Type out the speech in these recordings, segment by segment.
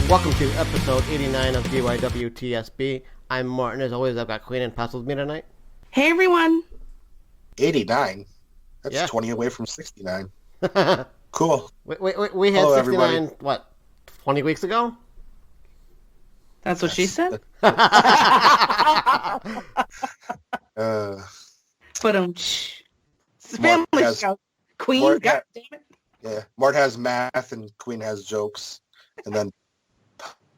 Welcome to episode 89 of DYWTSB. I'm Mort, and as always, I've got Queen and Paz with me tonight. Hey, everyone. 89? That's 20 away from 69. Cool. We had Hello, 69, everybody. what, 20 weeks ago? That's what she said? But It's family has- show. Queen, Mort God damn it. yeah, Mort has math and Queen has jokes, and then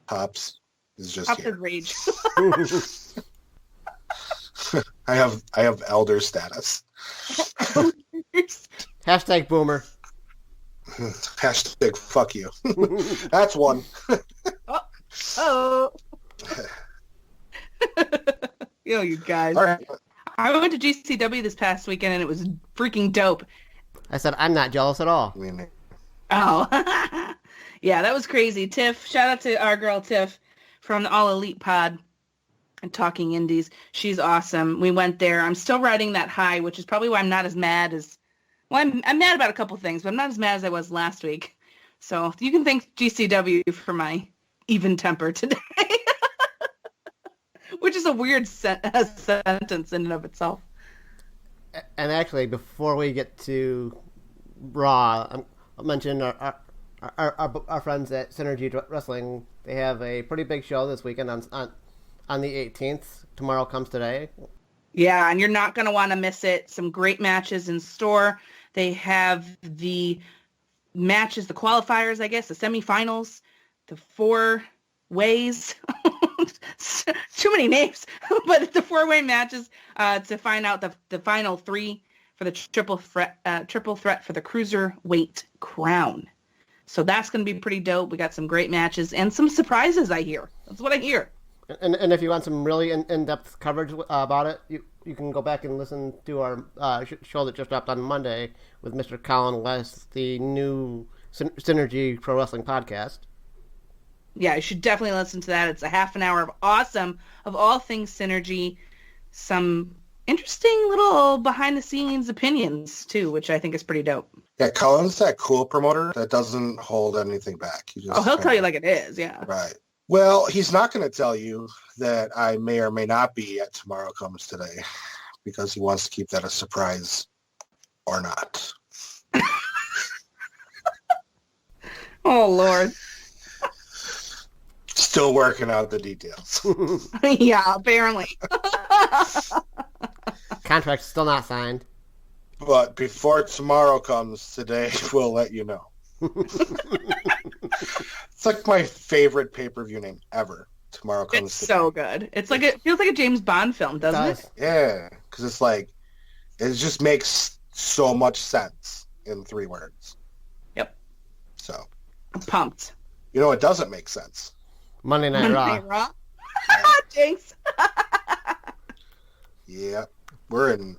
Pops is just Pops here. is rage. I have elder status. Hashtag boomer. Hashtag fuck you. That's one. Oh. Yo, you guys. All right. I went to GCW this past weekend, and it was freaking dope. I said I'm not jealous at all. I mean, Oh. Yeah, that was crazy. Tiff, shout out to our girl Tiff from the All Elite Pod and Talking Indies. She's awesome. We went there. I'm still riding that high, which is probably why I'm not as mad as... Well, I'm mad about a couple things, but I'm not as mad as I was last week. So you can thank GCW for my even temper today. Which is a weird sentence in and of itself. And actually, before we get to Raw, I'll mention our friends at Synergy Wrestling. They have a pretty big show this weekend on the 18th. Tomorrow comes today. Yeah, and you're not going to want to miss it. Some great matches in store. They have the matches, the qualifiers, I guess, the semifinals, the 4 ways. Too many names. But the 4-way matches to find out the final 3 for the triple threat for the cruiserweight crown. So that's going to be pretty dope. We got some great matches and some surprises, I hear. That's what I hear. And if you want some really in-depth coverage about it, you can go back and listen to our show that just dropped on Monday with Mr. Colin West, the new Synergy Pro Wrestling podcast. Yeah, you should definitely listen to that. It's a half an hour of awesome, of all things Synergy. Some interesting little behind-the-scenes opinions, too, which I think is pretty dope. yeah, Colin's that cool promoter that doesn't hold anything back. He just He'll tell you like it is, yeah. Right. Well, he's not going to tell you that I may or may not be at Tomorrow Comes Today because he wants to keep that a surprise or not. Oh, Lord. Still working out the details. Yeah, apparently. Contract's still not signed. But before Tomorrow Comes Today, we'll let you know. It's like my favorite pay-per-view name ever. Tomorrow Comes It's Today. so good. It's like it feels like a James Bond film, doesn't it? Yeah, because it's like, it just makes so much sense in 3 words. Yep. So, I'm pumped. you know, it doesn't make sense. Monday Night Raw. Raw. Jinx. Yeah, we're in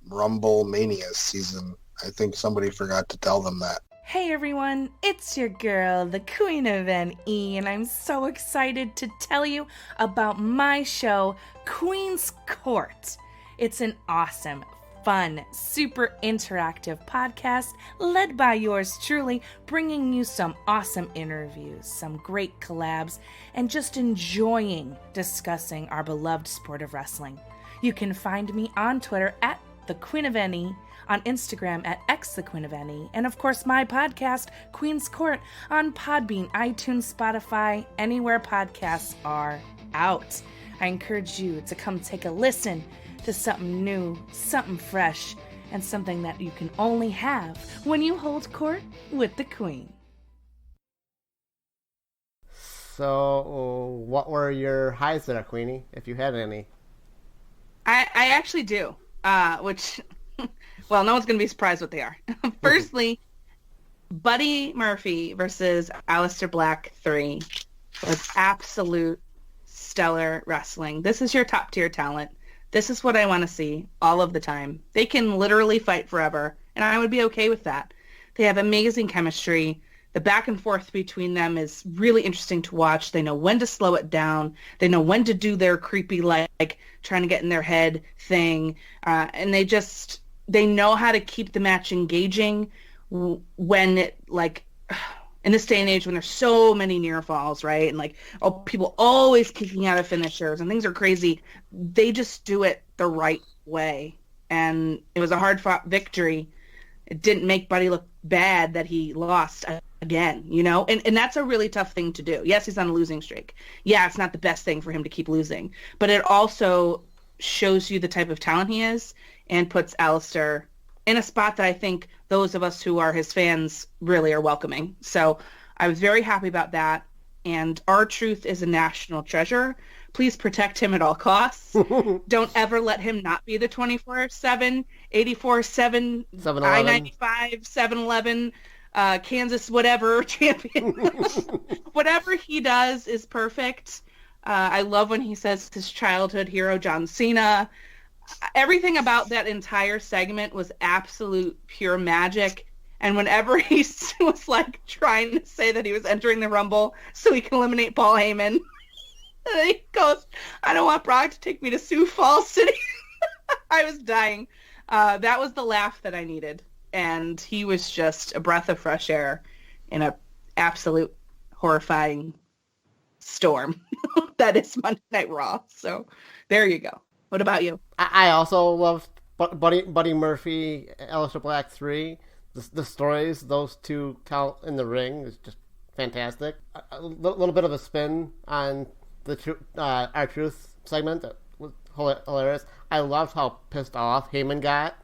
Rumble Mania season. I think somebody forgot to tell them that. Hey everyone, it's your girl, the Queen of NE, and I'm so excited to tell you about my show, Queen's Court. It's an awesome, fun, super interactive podcast led by yours truly, bringing you some awesome interviews, some great collabs, and just enjoying discussing our beloved sport of wrestling. You can find me on Twitter at the Queen of NE, on Instagram at xthequeenofne, and of course my podcast, Queen's Court, on Podbean, iTunes, Spotify, anywhere podcasts are out. I encourage you to come take a listen to something new, something fresh, and something that you can only have when you hold court with the Queen. So, what were your highs there, Queenie, if you had any? I actually do, which, well, no one's going to be surprised what they are. Firstly, Buddy Murphy versus Aleister Black 3 was absolute stellar wrestling. This is your top-tier talent. This is what I want to see all of the time. They can literally fight forever, and I would be okay with that. They have amazing chemistry. The back and forth between them is really interesting to watch. They know when to slow it down. They know when to do their creepy, like, trying to get in their head thing. And they know how to keep the match engaging when it, like, in this day and age when there's so many near falls, right? And like, oh, people always kicking out of finishers and things are crazy. They just do it the right way. And it was a hard fought victory. It didn't make Buddy look bad that he lost again, you know? And that's a really tough thing to do. Yes, he's on a losing streak. Yeah, it's not the best thing for him to keep losing. But it also shows you the type of talent he is and puts Alistair in a spot that I think those of us who are his fans really are welcoming. So I was very happy about that. And R-Truth is a national treasure. Please protect him at all costs. Don't ever let him not be the 24/7, 84/7, I-95, 7-Eleven, Kansas whatever champion. Whatever he does is perfect. I love when he says his childhood hero, John Cena. Everything about that entire segment was absolute pure magic. And whenever he was like trying to say that he was entering the Rumble so he can eliminate Paul Heyman, and he goes, I don't want Brock to take me to Sioux Falls City. I was dying. That was the laugh that I needed. And he was just a breath of fresh air in an absolute horrifying storm that is Monday Night Raw. So there you go. What about you? I also loved Buddy Murphy, Aleister Black 3. The stories those two tell in the ring is just fantastic. A little bit of a spin on the R-Truth segment that was hilarious. I loved how pissed off Heyman got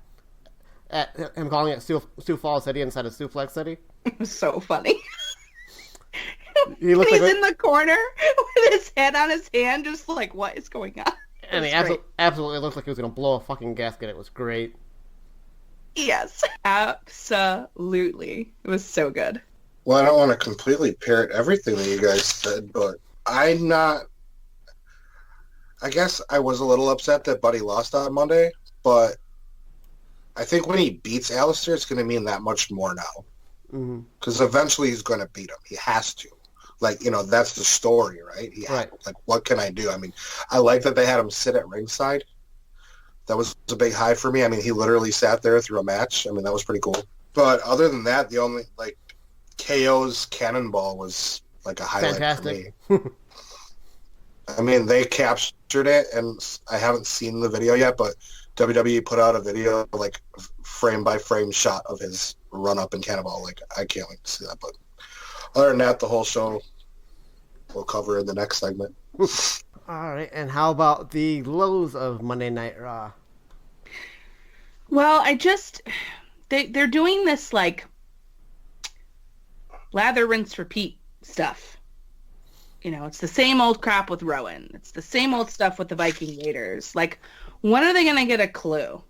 at him calling it Sioux Falls City instead of Suplex City. It was so funny. He's in the corner with his head on his hand, just like, what is going on? And he absolutely looked like he was going to blow a fucking gasket. It was great. Yes, absolutely. It was so good. Well, I don't want to completely parrot everything that you guys said, but I guess I was a little upset that Buddy lost on Monday, but I think when he beats Alistair, it's going to mean that much more now. Because eventually he's going to beat him. He has to. Like, you know, that's the story, right? Like, what can I do? I mean, I like that they had him sit at ringside. That was a big high for me. I mean, he literally sat there through a match. I mean, that was pretty cool. But other than that, the only, like, KO's Cannonball was, like, a highlight fantastic for me. I mean, they captured it, and I haven't seen the video yet, but WWE put out a video, like, frame-by-frame shot of his run-up in Cannonball. Like, I can't wait to see that. But other than that, the whole show we'll cover in the next segment. All right, and how about the lows of Monday Night Raw? Well, they're doing this, like, lather, rinse, repeat stuff. You know, it's the same old crap with Rowan. It's the same old stuff with the Viking Raiders. Like, when are they going to get a clue?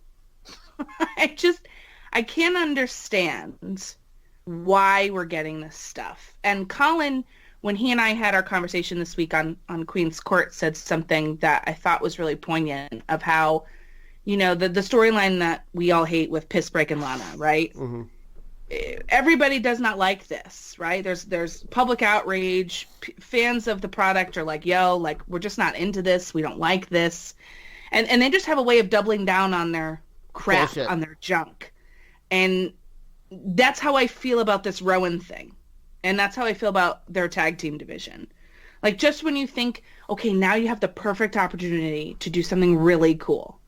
I can't understand why we're getting this stuff. And Colin, when he and I had our conversation this week on Queen's Court, said something that I thought was really poignant of how, you know, the storyline that we all hate with Piss Break and Lana, right? Mm-hmm. Everybody does not like this, right? There's public outrage. Fans of the product are like, yo, like, we're just not into this. We don't like this. And they just have a way of doubling down on their crap, bullshit, on their junk. And that's how I feel about this Rowan thing. And that's how I feel about their tag team division. Like, just when you think, okay, now you have the perfect opportunity to do something really cool.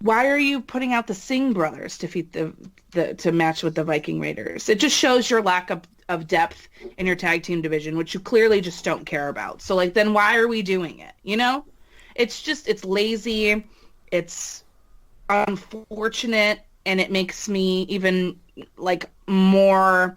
Why are you putting out the Singh brothers to match with the Viking Raiders? It just shows your lack of depth in your tag team division, which you clearly just don't care about. So, like, then why are we doing it? You know? It's lazy. It's unfortunate. And it makes me even, like, more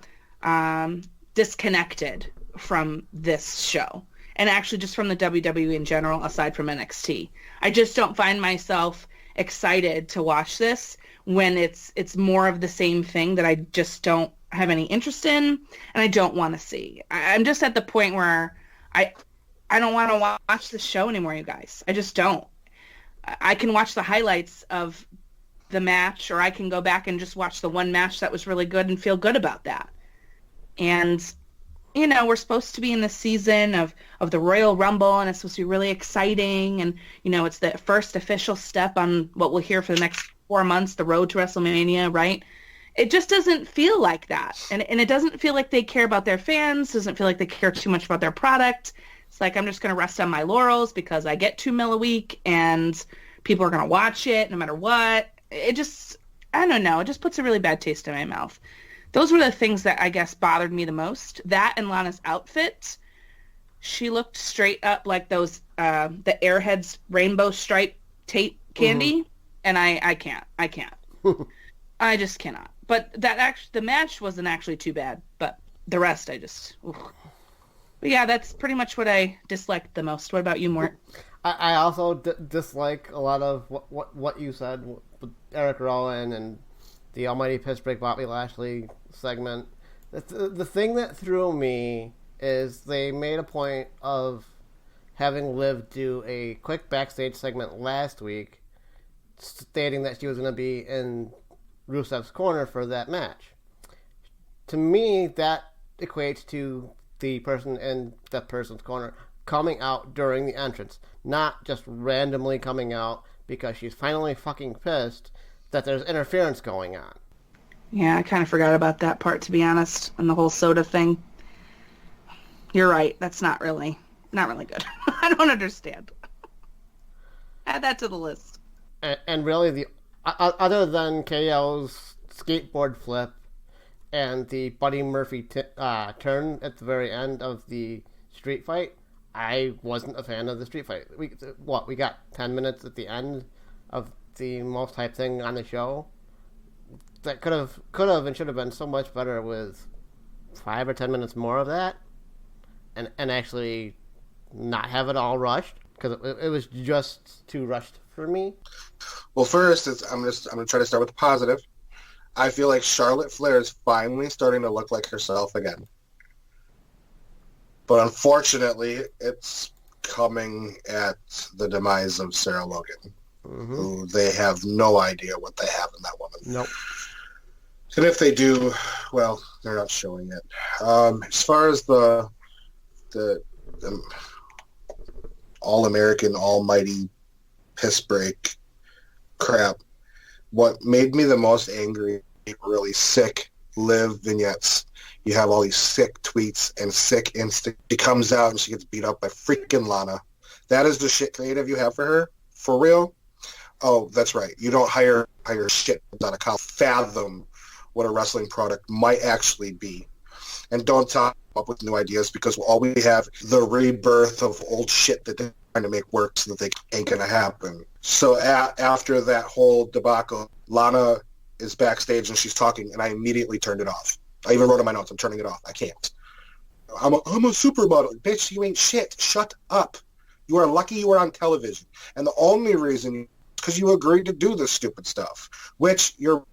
disconnected from this show. And actually just from the WWE in general, aside from NXT. I just don't find myself excited to watch this when it's more of the same thing that I just don't have any interest in and I don't want to see. I'm just at the point where I don't want to watch the show anymore, you guys. I just don't. I can watch the highlights of the match, or I can go back and just watch the one match that was really good and feel good about that. And, you know, we're supposed to be in the season of the Royal Rumble, and it's supposed to be really exciting. And, you know, it's the first official step on what we'll hear for the next 4 months, the road to WrestleMania, right? it just doesn't feel like that. And it doesn't feel like they care about their fans, doesn't feel like they care too much about their product. It's like, I'm just going to rest on my laurels because I get 2 mil a week and people are going to watch it no matter what. It just, I don't know. It just puts a really bad taste in my mouth. Those were the things that I guess bothered me the most. That and Lana's outfit. She looked straight up like those, the Airheads rainbow stripe tape candy. And I can't. I just cannot. But the match wasn't actually too bad. But the rest, I just... Oof. But yeah, that's pretty much what I disliked the most. What about you, Mort? I also dislike a lot of what you said with Eric Rowan and the Almighty Piss Break Bobby Lashley segment. The thing that threw me is they made a point of having Liv do a quick backstage segment last week stating that she was going to be in Rusev's corner for that match. To me, that equates to the person in that person's corner coming out during the entrance, not just randomly coming out because she's finally fucking pissed that there's interference going on. Yeah, I kind of forgot about that part, to be honest, and the whole soda thing. You're right. That's not really good. I don't understand. Add that to the list. And really, the other than KO's skateboard flip and the Buddy Murphy turn at the very end of the street fight, I wasn't a fan of the street fight. We got 10 minutes at the end of the most hype thing on the show. That could have and should have been so much better with 5 or 10 minutes more of that, and actually not have it all rushed, because it was just too rushed for me. Well, first, I'm gonna try to start with the positive. I feel like Charlotte Flair is finally starting to look like herself again. But unfortunately, it's coming at the demise of Sarah Logan, who they have no idea what they have in that woman. Nope. And if they do, well, they're not showing it. As far as the all-American, almighty piss break crap, what made me the most angry, really sick, Liv vignettes. You have all these sick tweets and sick instinct. She comes out and she gets beat up by freaking Lana. That is the shit creative you have for her? For real? Oh, that's right. You don't hire shit out of college. Fathom what a wrestling product might actually be. And don't come up with new ideas, because all we have the rebirth of old shit that they're trying to make work so that they ain't going to happen. So after that whole debacle, Lana is backstage and she's talking, and I immediately turned it off. I even wrote in my notes, I'm turning it off. I can't. I'm a supermodel. Bitch, you ain't shit. Shut up. You are lucky you were on television. And the only reason, because you agreed to do this stupid stuff, which your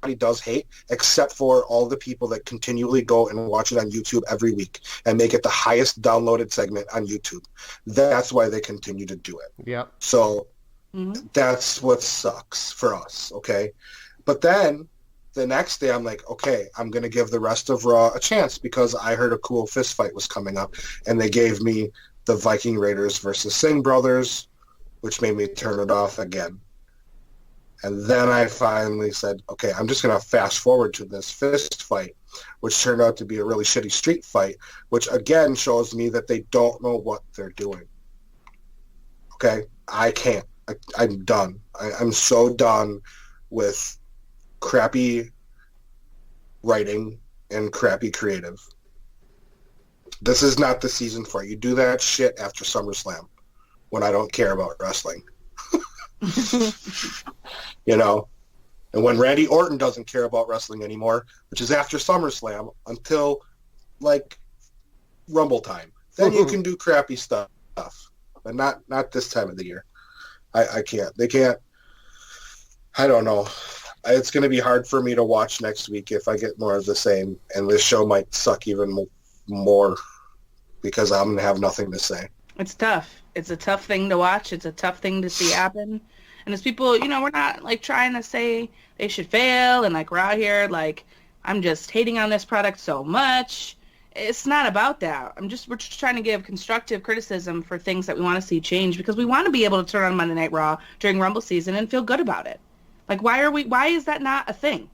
body does hate, except for all the people that continually go and watch it on YouTube every week and make it the highest downloaded segment on YouTube. That's why they continue to do it. Yeah. So that's what sucks for us, okay? But then the next day I'm like, okay, I'm going to give the rest of Raw a chance, because I heard a cool fist fight was coming up, and they gave me the Viking Raiders versus Singh Brothers, which made me turn it off again. And then I finally said, okay, I'm just going to fast forward to this fist fight, which turned out to be a really shitty street fight, which again shows me that they don't know what they're doing. Okay? I can't. I'm done. I'm so done with crappy writing and crappy creative. This is not the season for it. You do that shit after SummerSlam, when I don't care about wrestling. You know? And when Randy Orton doesn't care about wrestling anymore, which is after SummerSlam until, like, Rumble time. Then you can do crappy stuff. But not this time of the year. I can't. They can't. I don't know. It's going to be hard for me to watch next week if I get more of the same. And this show might suck even more, because I'm going to have nothing to say. It's tough. It's a tough thing to watch. It's a tough thing to see happen. And as people, you know, we're not, like, trying to say they should fail, and, like, we're out here, like, I'm just hating on this product so much. It's not about that. We're just trying to give constructive criticism for things that we want to see change, because we want to be able to turn on Monday Night Raw during Rumble season and feel good about it. Like, why is that not a thing?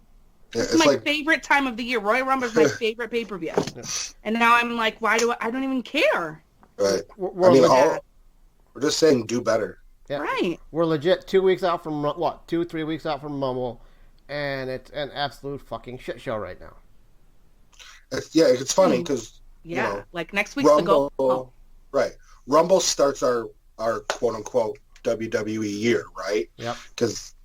This is my favorite time of the year. Royal Rumble is my favorite pay-per-view. And now I'm like, why do I don't even care. Right. We're just saying do better. Yeah. Right. We're legit 2 weeks out from, 2-3 weeks out from Rumble, and it's an absolute fucking shit show right now. It's funny because, like next week's Rumble, the goal. Right. Rumble starts our quote-unquote WWE year, right? Yep. Because,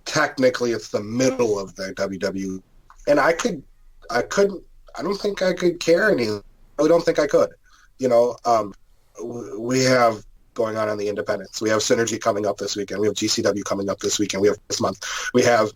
technically it's the middle of the WWE. And I don't think I could care any. I really don't think I could. We have going on the independents. We have Synergy coming up this weekend. We have GCW coming up this weekend. We have this month. We have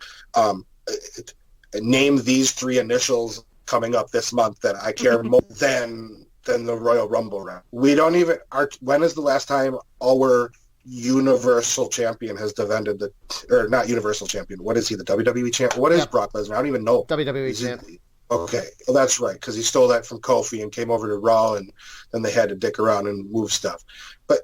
name these 3 initials coming up this month that I care more than the Royal Rumble round. We don't even. When is the last time our Universal Champion has defended or not Universal Champion? What is he? The WWE Champion? What is Brock Lesnar? I don't even know. WWE Champion. Okay, well that's right, because he stole that from Kofi and came over to Raw, and then they had to dick around and move stuff. But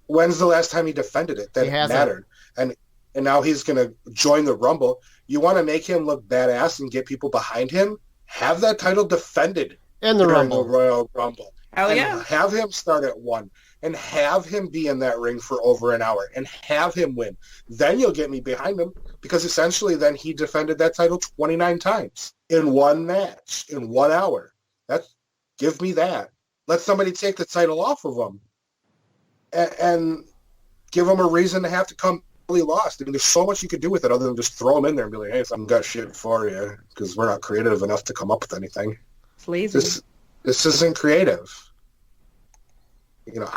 when's the last time he defended it? That mattered. And now he's going to join the Rumble. You want to make him look badass and get people behind him? Have that title defended in the Rumble, the Royal Rumble. Hell yeah! Have him start at 1, and have him be in that ring for over an hour, and have him win. Then you'll get me behind him, because essentially then he defended that title 29 times in one match, in 1 hour. Give me that. Let somebody take the title off of him, and give him a reason to have to come really lost. I mean, there's so much you could do with it other than just throw him in there and be like, hey, I've got shit for you, because we're not creative enough to come up with anything. It's lazy. This isn't creative.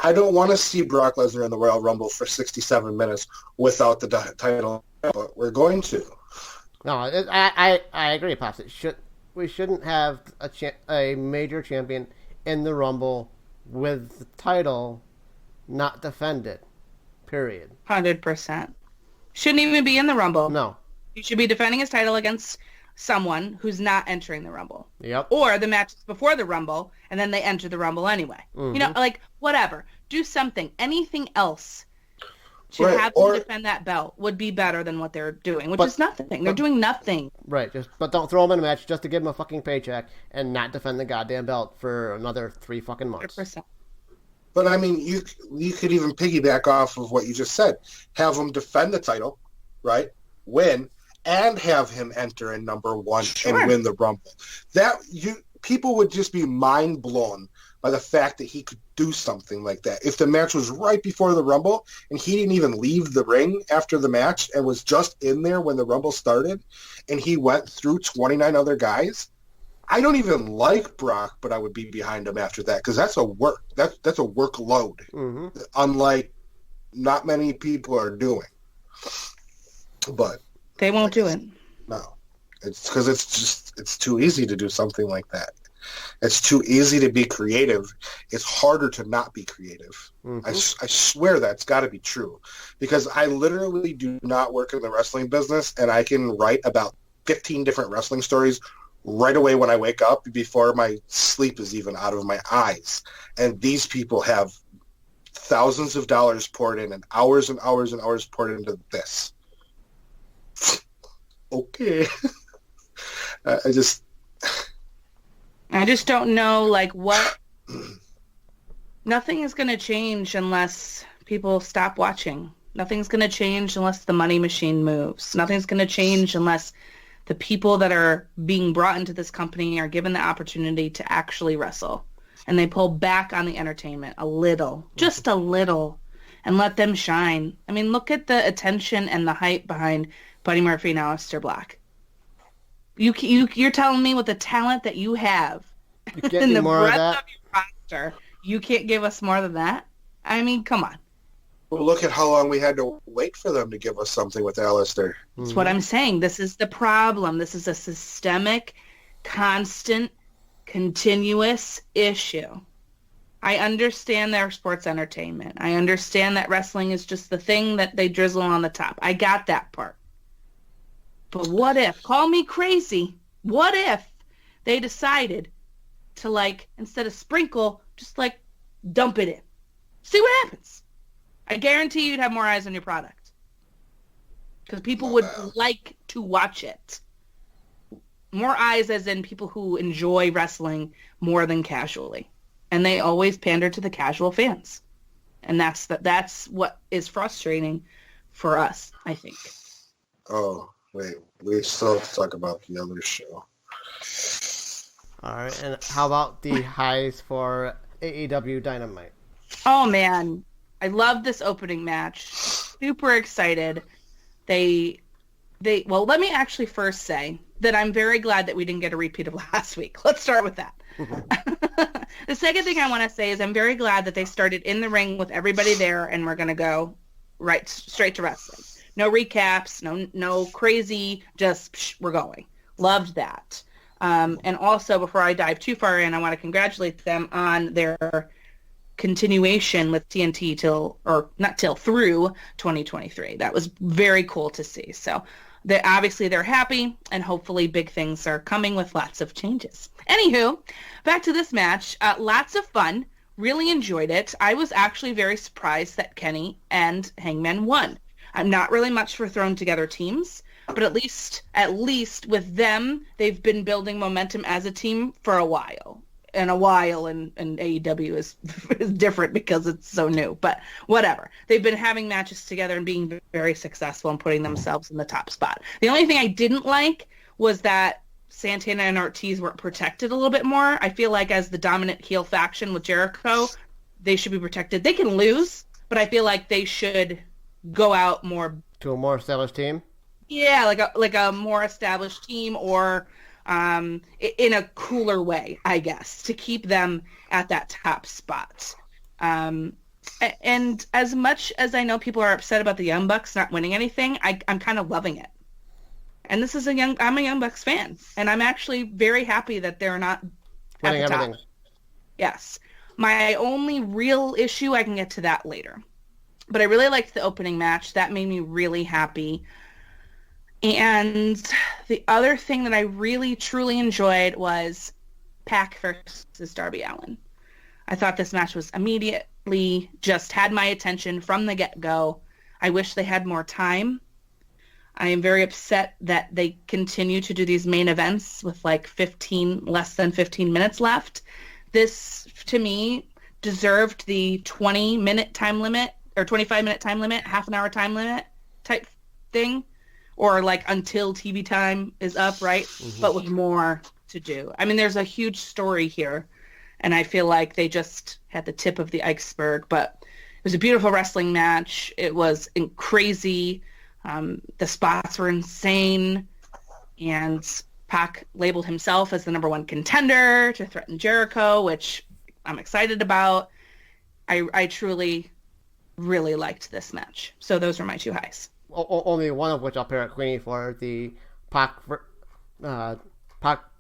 I don't want to see Brock Lesnar in the Royal Rumble for 67 minutes without the title, but we're going to. No, I agree, Pops. We shouldn't have a major champion in the Rumble with the title not defended. Period. 100%. Shouldn't even be in the Rumble. No. He should be defending his title against someone who's not entering the Rumble. Yep. Or the match before the Rumble, and then they enter the Rumble anyway. Mm-hmm. Whatever. Do something. Anything else to have them defend that belt would be better than what they're doing, which is nothing. They're doing nothing. Right. But don't throw them in a match just to give them a fucking paycheck and not defend the goddamn belt for another 3 fucking months. 100%. But, I mean, you could even piggyback off of what you just said. Have him defend the title, right? Win. And have him enter in number 1 and win the Rumble. People would just be mind blown by the fact that he could do something like that. If the match was right before the Rumble and he didn't even leave the ring after the match and was just in there when the Rumble started, and he went through 29 other guys, I don't even like Brock, but I would be behind him after that, because that's a workload. Mm-hmm. Unlike not many people are doing. But they won't do it. No. It's because it's too easy to do something like that. It's too easy to be creative. It's harder to not be creative. Mm-hmm. I swear that's got to be true, because I literally do not work in the wrestling business, and I can write about 15 different wrestling stories right away when I wake up before my sleep is even out of my eyes. And these people have thousands of dollars poured in and hours and hours and hours poured into this. Okay. I just don't know, what. Nothing is going to change unless people stop watching. Nothing's going to change unless the money machine moves. Nothing's going to change unless the people that are being brought into this company are given the opportunity to actually wrestle. And they pull back on the entertainment a little, just a little, and let them shine. I mean, look at the attention and the hype behind Buddy Murphy and Aleister Black. You're telling me with the talent that you have and the breadth of your roster, you can't give us more than that? I mean, come on. Well, look at how long we had to wait for them to give us something with Aleister. That's what I'm saying. This is the problem. This is a systemic, constant, continuous issue. I understand their sports entertainment. I understand that wrestling is just the thing that they drizzle on the top. I got that part. But what if, call me crazy, what if they decided to, instead of sprinkle, just, dump it in? See what happens. I guarantee you'd have more eyes on your product. Because people would like to watch it. More eyes as in people who enjoy wrestling more than casually. And they always pander to the casual fans. And that's what is frustrating for us, I think. Oh, wait. We still have to talk about the other show. All right. And how about the highs for AEW Dynamite? Oh, man. I love this opening match. Super excited. Well, let me actually first say that I'm very glad that we didn't get a repeat of last week. Let's start with that. The second thing I want to say is I'm very glad that they started in the ring with everybody there, and we're going to go straight to wrestling. No recaps, no crazy, just we're going. Loved that. And also, before I dive too far in, I want to congratulate them on their continuation with TNT through 2023. That was very cool to see. So they're happy, and hopefully big things are coming with lots of changes. Anywho, back to this match. Lots of fun. Really enjoyed it. I was actually very surprised that Kenny and Hangman won. I'm not really much for throwing together teams, but at least with them, they've been building momentum as a team for a while. And AEW is different because it's so new, but whatever. They've been having matches together and being very successful and putting themselves in the top spot. The only thing I didn't like was that Santana and Ortiz weren't protected a little bit more. I feel like as the dominant heel faction with Jericho, they should be protected. They can lose, but I feel like they should go out more to a more established team. Yeah, like a more established team, or in a cooler way, I guess, to keep them at that top spot. And as much as I know people are upset about the Young Bucks not winning anything, I'm kind of loving it. And I'm a Young Bucks fan, and I'm actually very happy that they're not winning at the everything. top. Yes. My only real issue, I can get to that later. But I really liked the opening match. That made me really happy. And the other thing that I really, truly enjoyed was Pac versus Darby Allin. I thought this match was immediately just had my attention from the get-go. I wish they had more time. I am very upset that they continue to do these main events with like less than 15 minutes left. This, to me, deserved the 20-minute time limit or 25-minute time limit, half an hour time limit type thing, or like until TV time is up, right? Mm-hmm. But with more to do. I mean, there's a huge story here, and I feel like they just had the tip of the iceberg, but it was a beautiful wrestling match. It was crazy. The spots were insane, and Pac labeled himself as the number one contender to threaten Jericho, which I'm excited about. I truly, really liked this match. So those are my two highs. Only one of which I'll pair at Queenie for the Pac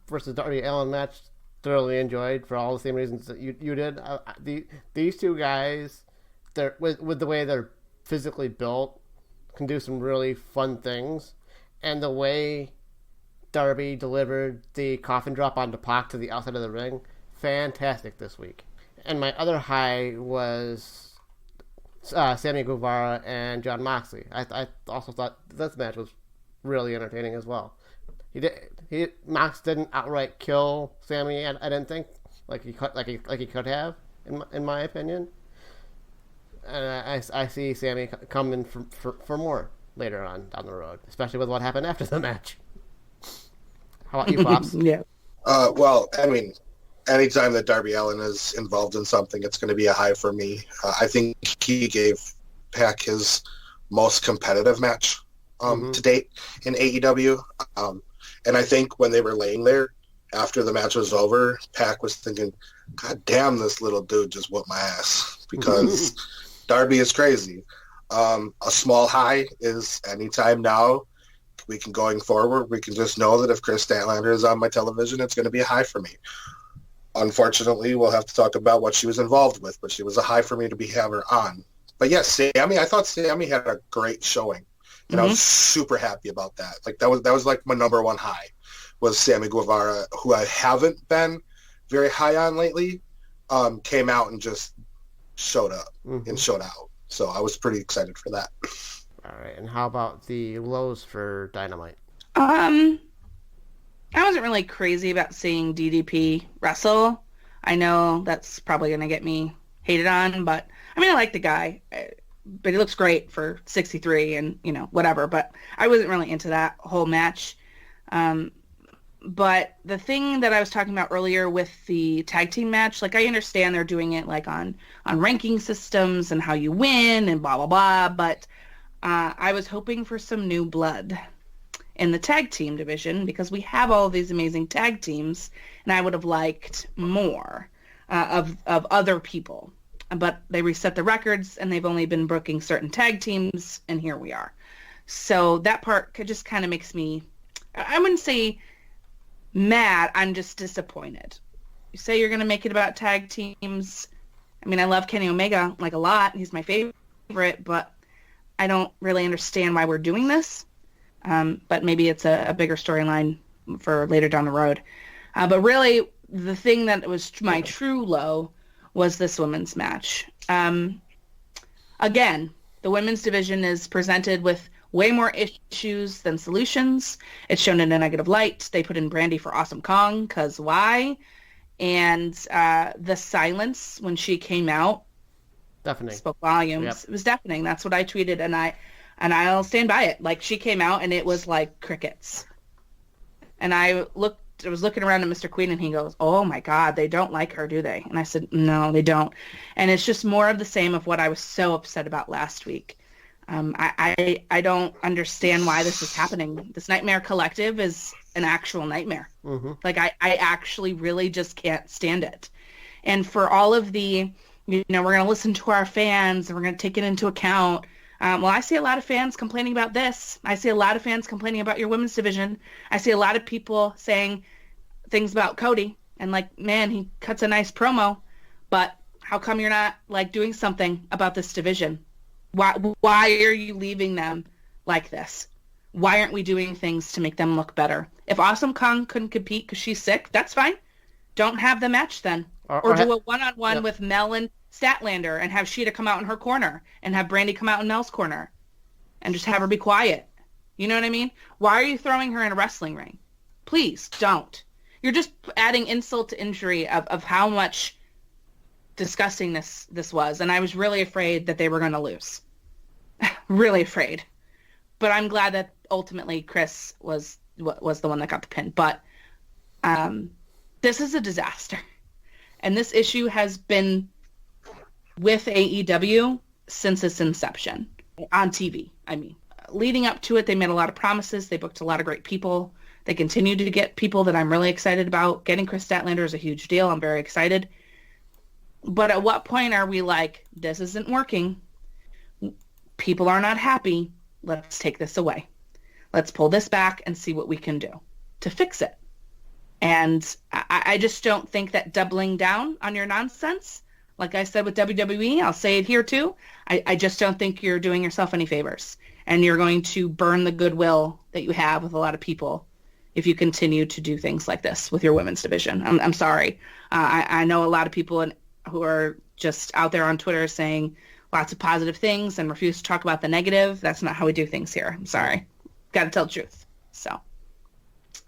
versus Darby Allin match. Thoroughly enjoyed for all the same reasons that you did. These two guys, they're with the way they're physically built, can do some really fun things, and the way Darby delivered the coffin drop onto Pac to the outside of the ring, fantastic this week. And my other high was Sammy Guevara and Jon Moxley. I also thought this match was really entertaining as well. Mox didn't outright kill Sammy. I didn't think like he could have, in my opinion. And I see Sammy coming for more later on down the road, especially with what happened after the match. How about you, Pops? Yeah. Well, I mean, anytime that Darby Allin is involved in something, it's going to be a high for me. I think he gave Pac his most competitive match to date in AEW. And I think when they were laying there after the match was over, Pac was thinking, God damn, this little dude just whooped my ass, because Darby is crazy. A small high is anytime now we can, going forward, we can just know that if Chris Statlander is on my television, it's going to be a high for me. Unfortunately, we'll have to talk about what she was involved with, but she was a high for me to have her on. But yes, Sammy, I thought Sammy had a great showing, and I was super happy about that. Like that was like my number one high, was Sammy Guevara, who I haven't been very high on lately, came out and just showed up and showed out. So I was pretty excited for that. All right, and how about the lows for Dynamite? I wasn't really crazy about seeing DDP wrestle. I know that's probably going to get me hated on, but I mean, I like the guy, but he looks great for 63 and, whatever. But I wasn't really into that whole match. But the thing that I was talking about earlier with the tag team match, like I understand they're doing it like on ranking systems and how you win and blah, blah, blah. But I was hoping for some new blood in the tag team division because we have all these amazing tag teams and I would have liked more of other people. But they reset the records and they've only been booking certain tag teams and here we are. So that part just kind of makes me, I wouldn't say mad, I'm just disappointed. You say you're going to make it about tag teams. I mean, I love Kenny Omega like a lot. He's my favorite, but I don't really understand why we're doing this. But maybe it's a bigger storyline for later down the road. But really, the thing that was my true low was this women's match. Again, the women's division is presented with way more issues than solutions. It's shown in a negative light. They put in Brandy for Awesome Kong, because why? And the silence when she came out Deafening. Spoke volumes. Yep. It was deafening. That's what I tweeted, and I'll stand by it. Like, she came out, and it was like crickets. And I was looking around at Mr. Queen, and he goes, "Oh my God, they don't like her, do they?" And I said, "No, they don't." And it's just more of the same of what I was so upset about last week. I don't understand why this is happening. This Nightmare Collective is an actual nightmare. Mm-hmm. Like, I actually really just can't stand it. And for all of the, we're going to listen to our fans and we're going to take it into account. Well, I see a lot of fans complaining about this. I see a lot of fans complaining about your women's division. I see a lot of people saying things about Cody and like, man, he cuts a nice promo, but how come you're not like doing something about this division? Why are you leaving them like this? Why aren't we doing things to make them look better? If Awesome Kong couldn't compete because she's sick, that's fine. Don't have the match then. Or do a one-on-one with Mel and Statlander and have Sheeta come out in her corner and have Brandy come out in Mel's corner and just have her be quiet. You know what I mean? Why are you throwing her in a wrestling ring? Please don't. You're just adding insult to injury of how much disgusting this was. And I was really afraid that they were going to lose. Really afraid. But I'm glad that ultimately Chris was the one that got the pin. But this is a disaster. And this issue has been with AEW since its inception. On TV, I mean. Leading up to it, they made a lot of promises. They booked a lot of great people. They continue to get people that I'm really excited about. Getting Chris Statlander is a huge deal. I'm very excited. But at what point are we like, this isn't working? People are not happy. Let's take this away. Let's pull this back and see what we can do to fix it. And I just don't think that doubling down on your nonsense, like I said with WWE, I'll say it here too, I just don't think you're doing yourself any favors. And you're going to burn the goodwill that you have with a lot of people if you continue to do things like this with your women's division. I'm sorry. I know a lot of people who are just out there on Twitter saying lots of positive things and refuse to talk about the negative. That's not how we do things here. I'm sorry. Got to tell the truth. So,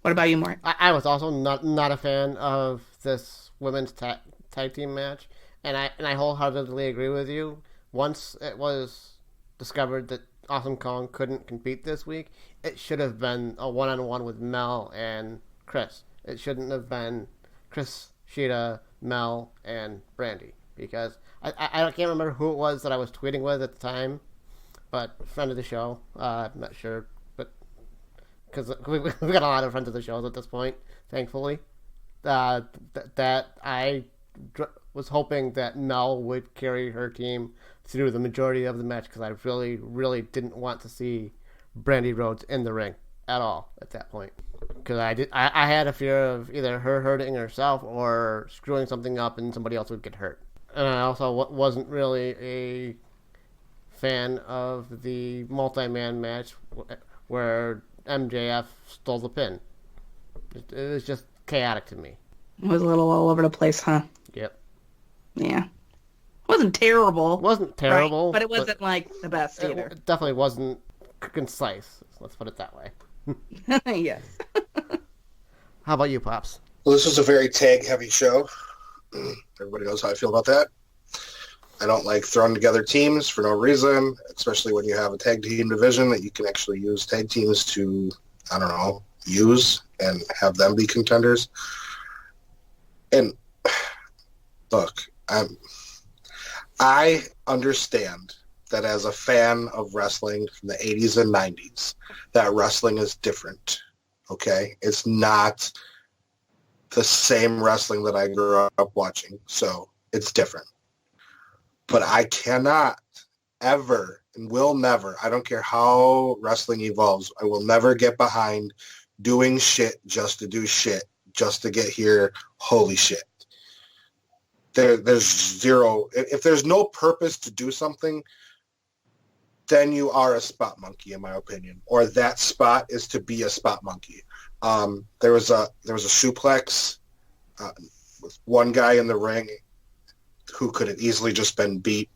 what about you, Mort? I was also not a fan of this women's tag team match, and I wholeheartedly agree with you. Once it was discovered that Awesome Kong couldn't compete this week, it should have been a one-on-one with Mel and Chris. It shouldn't have been Chris, Sheeta, Mel, and Brandy, because I can't remember who it was that I was tweeting with at the time, but friend of the show, I'm not sure, but because we've got a lot of friends of the shows at this point, thankfully, that I was hoping that Mel would carry her team through the majority of the match, because I really, really didn't want to see Brandy Rhodes in the ring at all at that point. Because I had a fear of either her hurting herself or screwing something up and somebody else would get hurt. And I also wasn't really a fan of the multi-man match where MJF stole the pin. It was just chaotic to me. It was a little all over the place, huh? Yep. Yeah. It wasn't terrible. It wasn't terrible. Right, but it wasn't like the best either. It definitely wasn't concise. Let's put it that way. Yes. How about you, Pops? Well, this was a very tag-heavy show. Everybody knows how I feel about that. I don't like throwing together teams for no reason, especially when you have a tag team division that you can actually use tag teams to, I don't know, use and have them be contenders. And look, I understand that as a fan of wrestling from the 80s and 90s, that wrestling is different, okay? It's not the same wrestling that I grew up watching, so it's different. But I cannot ever and will never, I don't care how wrestling evolves, I will never get behind doing shit just to do shit, just to get here. Holy shit. There's zero. If there's no purpose to do something, then you are a spot monkey, in my opinion. Or that spot is to be a spot monkey. There was a suplex with one guy in the ring who could have easily just been beat,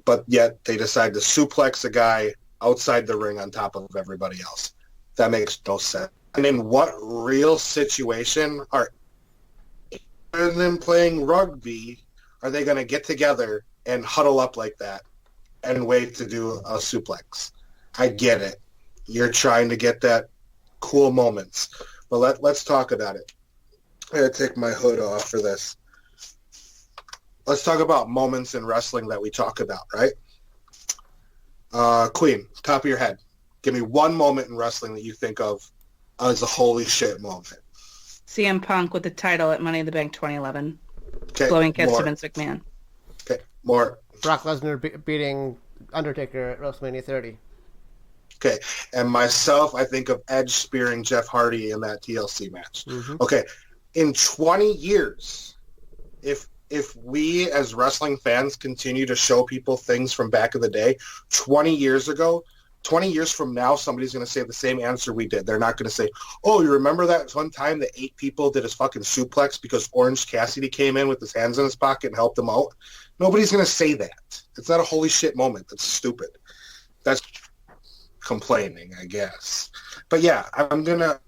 but yet they decided to suplex a guy outside the ring on top of everybody else. That makes no sense. And in what real situation other than playing rugby, are they going to get together and huddle up like that and wait to do a suplex? I get it. You're trying to get that cool moments. But let's talk about it. I gotta take my hood off for this. Let's talk about moments in wrestling that we talk about, right? Queen, top of your head. Give me one moment in wrestling that you think of as a holy shit moment. CM Punk with the title at Money in the Bank 2011. Okay, Blowing kiss more. to Vince McMahon. Okay, more. Brock Lesnar beating Undertaker at WrestleMania 30. Okay, and myself, I think of Edge spearing Jeff Hardy in that TLC match. Mm-hmm. Okay, in 20 years, if we as wrestling fans continue to show people things from back in the day, 20 years ago, 20 years from now, somebody's going to say the same answer we did. They're not going to say, oh, you remember that one time that 8 people did his fucking suplex because Orange Cassidy came in with his hands in his pocket and helped him out? Nobody's going to say that. It's not a holy shit moment. That's stupid. That's complaining, I guess. But yeah, I'm going to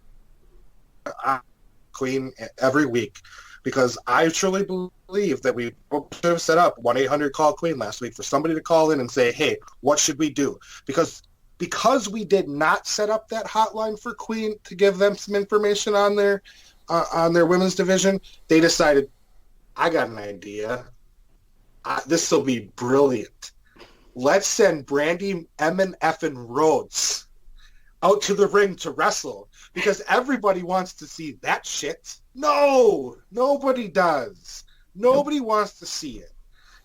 Queen every week because I truly believe that we should have set up 1-800-CALL-QUEEN last week for somebody to call in and say, hey, what should we do? Because we did not set up that hotline for Queen to give them some information on their women's division, they decided, I got an idea. This will be brilliant. Let's send Brandy Effin Rhodes out to the ring to wrestle because everybody wants to see that shit. No, nobody does. Nobody wants to see it.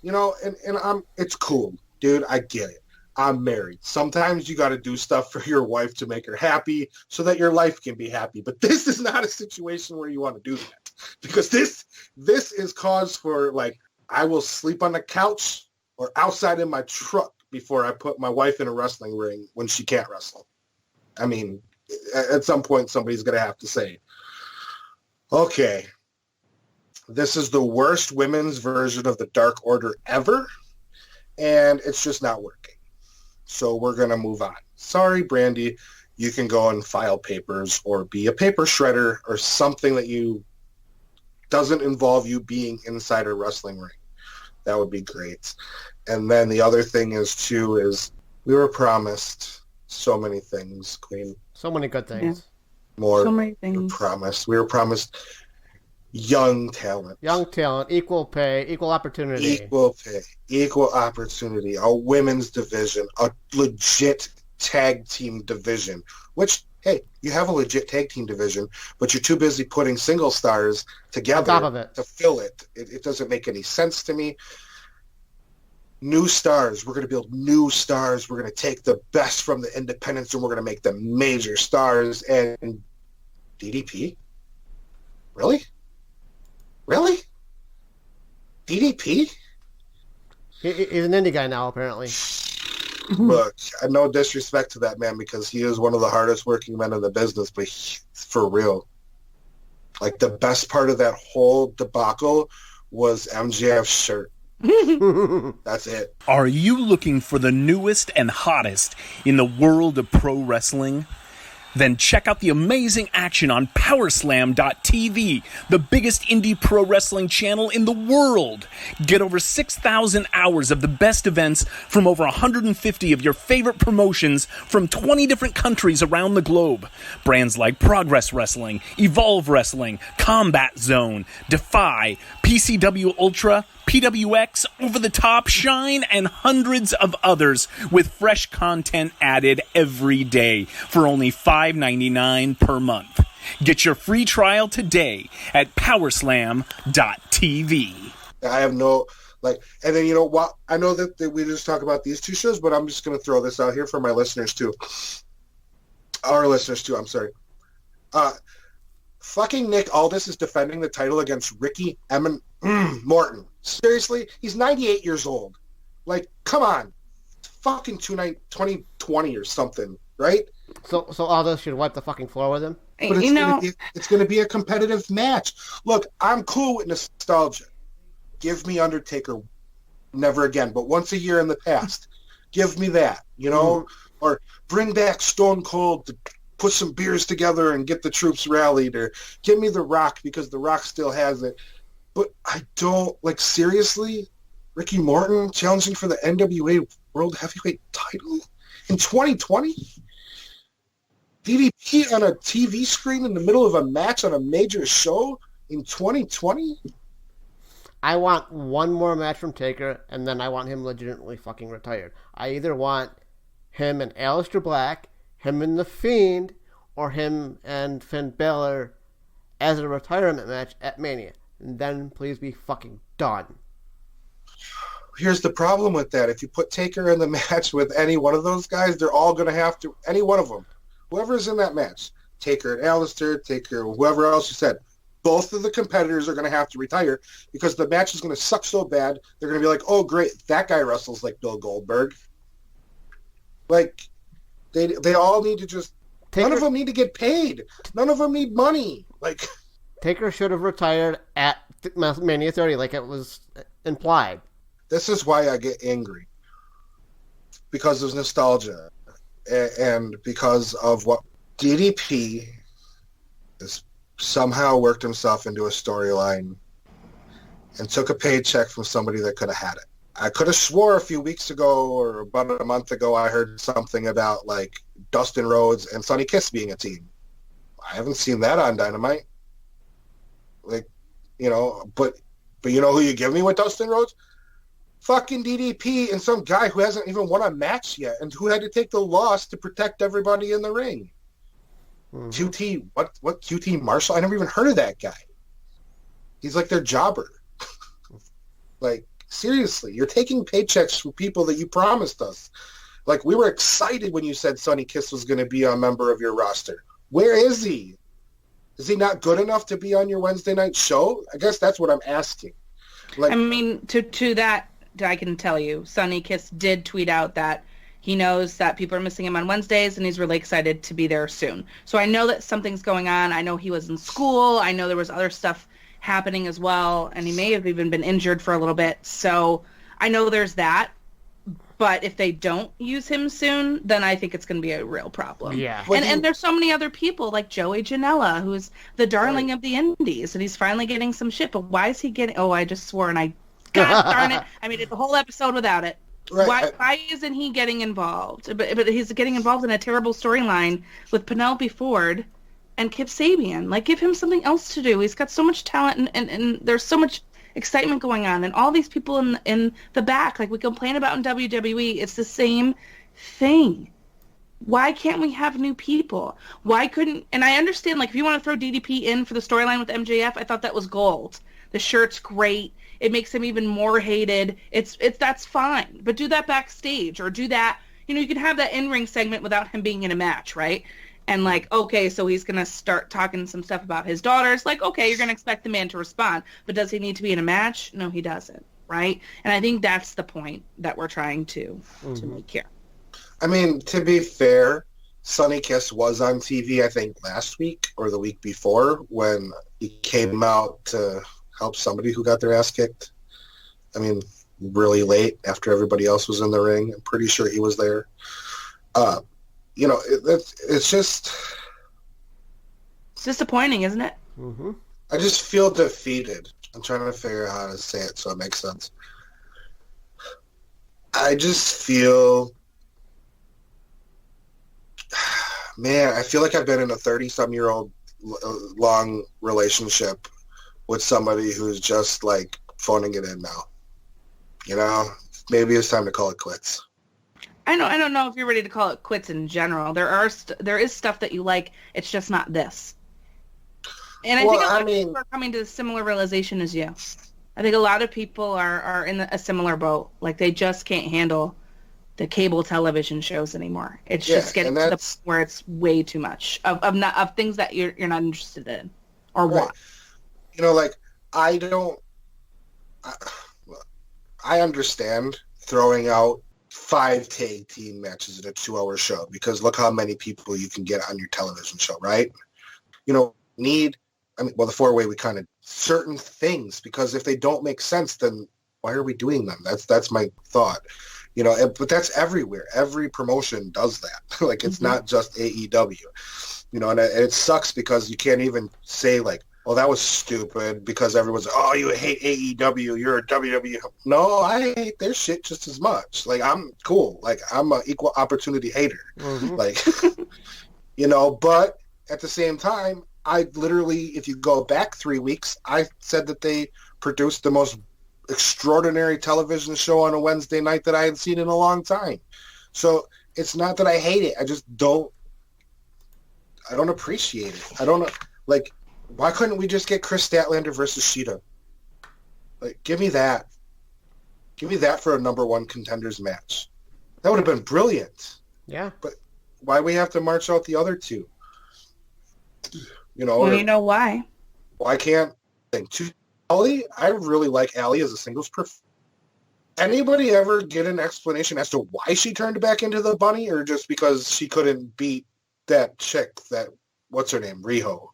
You know, and it's cool, dude. I get it. I'm married. Sometimes you got to do stuff for your wife to make her happy so that your life can be happy. But this is not a situation where you want to do that because this is cause for, like, I will sleep on the couch or outside in my truck before I put my wife in a wrestling ring when she can't wrestle. I mean, at some point, somebody's going to have to say, okay, this is the worst women's version of the Dark Order ever, and it's just not working. So we're going to move on. Sorry, Brandy, you can go and file papers or be a paper shredder or something that doesn't involve you being inside a wrestling ring. That would be great. And then the other thing is we were promised so many things, Queen. So many good things. Yeah. More. So many things. We were promised young talent. Young talent, equal pay, equal opportunity. Equal pay, equal opportunity, a women's division, a legit tag team division, which, hey, you have a legit tag team division, but you're too busy putting single stars together on top of it to fill it. It doesn't make any sense to me. New stars. We're going to build new stars. We're going to take the best from the independents and we're going to make them major stars. And DDP? Really? Really? DDP? He's an indie guy now, apparently. Look, no disrespect to that man because he is one of the hardest working men in the business, but for real. Like, the best part of that whole debacle was MJF's shirt. That's it. Are you looking for the newest and hottest in the world of pro wrestling? Then check out the amazing action on Powerslam.tv, the biggest indie pro wrestling channel in the world. Get over 6,000 hours of the best events from over 150 of your favorite promotions from 20 different countries around the globe. Brands like Progress Wrestling, Evolve Wrestling, Combat Zone, Defy, PCW Ultra, PWX, Over the Top, Shine, and hundreds of others with fresh content added every day for only $5.99 per month. Get your free trial today at Powerslam.tv. I have no, and then you know what? I know that we just talk about these two shows, but I'm just going to throw this out here for my listeners too. Our listeners too, I'm sorry. Fucking Nick Aldis is defending the title against Ricky Morton. Seriously? He's 98 years old. Like, come on. Fucking 2020 or something, right? So Aldis should wipe the fucking floor with him? But it's going to be a competitive match. Look, I'm cool with nostalgia. Give me Undertaker never again, but once a year in the past. Give me that, you know? Or bring back Stone Cold to put some beers together and get the troops rallied, or give me The Rock because The Rock still has it. But I don't, seriously? Ricky Morton challenging for the NWA World Heavyweight title in 2020? DDP on a TV screen in the middle of a match on a major show in 2020? I want one more match from Taker, and then I want him legitimately fucking retired. I either want him and Aleister Black, him and The Fiend, or him and Finn Balor as a retirement match at Mania. And then please be fucking done. Here's the problem with that. If you put Taker in the match with any one of those guys, they're all going to have to, any one of them, whoever's in that match, Taker and Aleister, Taker, whoever else you said, both of the competitors are going to have to retire because the match is going to suck so bad, they're going to be like, oh, great, that guy wrestles like Bill Goldberg. They all need to just, none of them need to get paid. None of them need money. Taker should have retired at Mania 30 like it was implied. This is why I get angry. Because of nostalgia. And because of what DDP has somehow worked himself into a storyline and took a paycheck from somebody that could have had it. I could have swore a few weeks ago or about a month ago I heard something about Dustin Rhodes and Sonny Kiss being a team. I haven't seen that on Dynamite. But you know who you give me with Dustin Rhodes? Fucking DDP and some guy who hasn't even won a match yet and who had to take the loss to protect everybody in the ring. QT, what QT Marshall? I never even heard of that guy. He's their jobber. Seriously, you're taking paychecks from people that you promised us. We were excited when you said Sonny Kiss was going to be a member of your roster. Where is he? Is he not good enough to be on your Wednesday night show? I guess that's what I'm asking. To that, I can tell you, Sonny Kiss did tweet out that he knows that people are missing him on Wednesdays, and he's really excited to be there soon. So I know that something's going on. I know he was in school. I know there was other stuff happening as well, and he may have even been injured for a little bit. So I know there's that. But if they don't use him soon, then I think it's going to be a real problem. Yeah. And there's so many other people like Joey Janela, who's the darling of the indies, and he's finally getting some shit. But why is he getting... Oh, I just swore, and God darn it. I made it the whole episode without it. Right. Why isn't he getting involved? But he's getting involved in a terrible storyline with Penelope Ford and Kip Sabian. Give him something else to do. He's got so much talent, and there's so much excitement going on, and all these people in the back, we complain about in WWE, it's the same thing. Why can't we have new people? Why couldn't... And I understand, if you want to throw DDP in for the storyline with MJF, I thought that was gold. The shirt's great. It makes him even more hated. It's that's fine. But do that backstage, or do that... You can have that in-ring segment without him being in a match, right? And okay, so he's going to start talking some stuff about his daughters. Okay, you're going to expect the man to respond. But does he need to be in a match? No, he doesn't, right? And I think that's the point that we're trying to make here. I mean, to be fair, Sonny Kiss was on TV, I think, last week or the week before when he came out to help somebody who got their ass kicked. I mean, really late after everybody else was in the ring. I'm pretty sure he was there. It's just, It's disappointing, isn't it? Mm-hmm. I just feel defeated. I'm trying to figure out how to say it so it makes sense. I just feel... Man, I feel like I've been in a 30-some-year-old long relationship with somebody who's just, like, phoning it in now. You know? Maybe it's time to call it quits. I don't know if you're ready to call it quits in general. There is stuff that you like. It's just not this. And I think a lot of people are coming to a similar realization as you. I think a lot of people are in a similar boat. Like, they just can't handle the cable television shows anymore. It's just getting to the point where it's way too much of things that you're not interested in or want. You know, like, I understand throwing out 5 tag team matches in a 2-hour show because look how many people you can get on your television show, right? You know, the 4-way, we kind of certain things, because if they don't make sense, then why are we doing them? That's my thought. You know, but that's everywhere. Every promotion does that. Like, it's not just AEW. You know, and it sucks because you can't even say, like, oh, that was stupid because everyone's like, oh, you hate AEW, you're a WWE. No, I hate their shit just as much. Like, I'm cool. Like, I'm an equal opportunity hater. Mm-hmm. Like, you know, but at the same time, I literally, if you go back 3 weeks, I said that they produced the most extraordinary television show on a Wednesday night that I had seen in a long time. So it's not that I hate it. I just don't appreciate it. I don't know. Like, why couldn't we just get Chris Statlander versus Sheeta? Like, give me that. Give me that for a number 1 contenders match. That would have been brilliant. Yeah. But why we have to march out the other 2? You know, well, you know why? Why can't Allie? I really like Allie as a singles person. Anybody ever get an explanation as to why she turned back into the bunny, or just because she couldn't beat that chick, that, what's her name, Riho?